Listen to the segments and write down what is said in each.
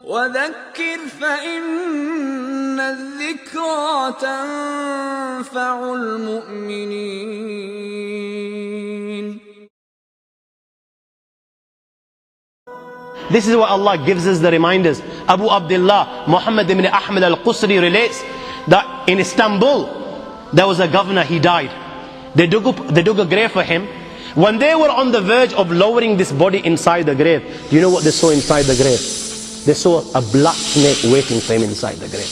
وذكر فإن الذكرى تنفع المؤمنين. This is what Allah gives us the reminders. Abu Abdullah Muhammad ibn Ahmed al-Qusri relates that in Istanbul there was a governor, he died. They dug a grave for him. When they were on the verge of lowering this body inside the grave, do you know what they saw inside the grave? They saw a black snake waiting for him inside the grave.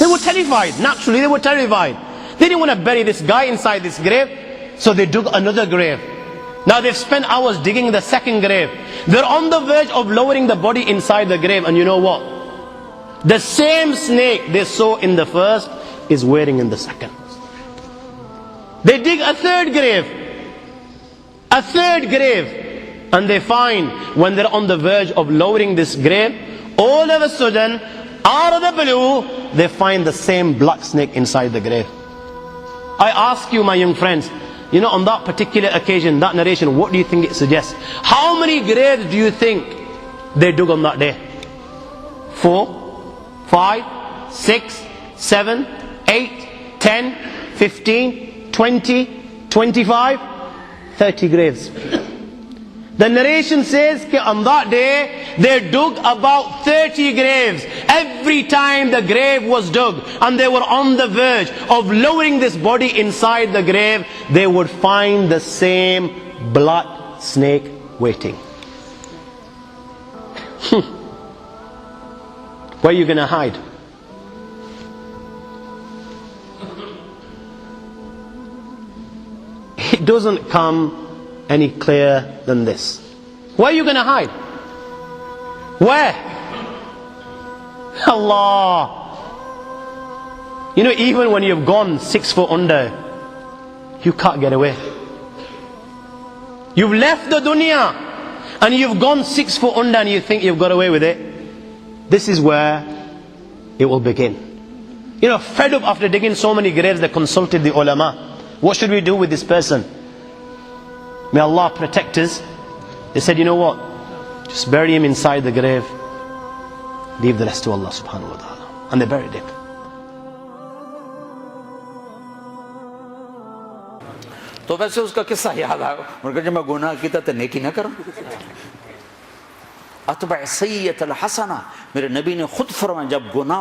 They were terrified. Naturally they were terrified. They didn't want to bury this guy inside this grave, so they dug another grave. Now they've spent hours digging the second grave. They're on the verge of lowering the body inside the grave, and you know what? The same snake they saw in the first is waiting in the second. They dig a third grave, and they find when they're on the verge of lowering this grave, all of a sudden, out of the blue, they find the same black snake inside the grave. I ask you, my young friends, you know, on that particular occasion, that narration, what do you think it suggests? How many graves do you think they dug on that day? 4, 5, 6, 7, 8, 10, 15, 20, 25, 30 graves. The narration says that on that day they dug about 30 graves. Every time the grave was dug and they were on the verge of lowering this body inside the grave, they would find the same black snake waiting. Where are you going to hide? It doesn't come any clearer than this. Where are you going to hide? Where? Allah. You know, even when you've gone 6 foot under, you can't get away. You've left the dunya and you've gone 6 foot under and you think you've got away with it. This is where it will begin. You know, fed up after digging so many graves, they consulted the ulama. What should we do with this person? May Allah protect us. They said, you know what? Just bury him inside the grave. Leave the rest to Allah subhanahu wa ta'ala. And they buried him. तो वैसे उसका किस्सा याद आया, उन्होंने कहा जब मैं गुनाह किया तो नेकी ना करूं। अतबअ सय्यअतल हसना, मेरे नबी ने खुद फरमाया जब गुनाह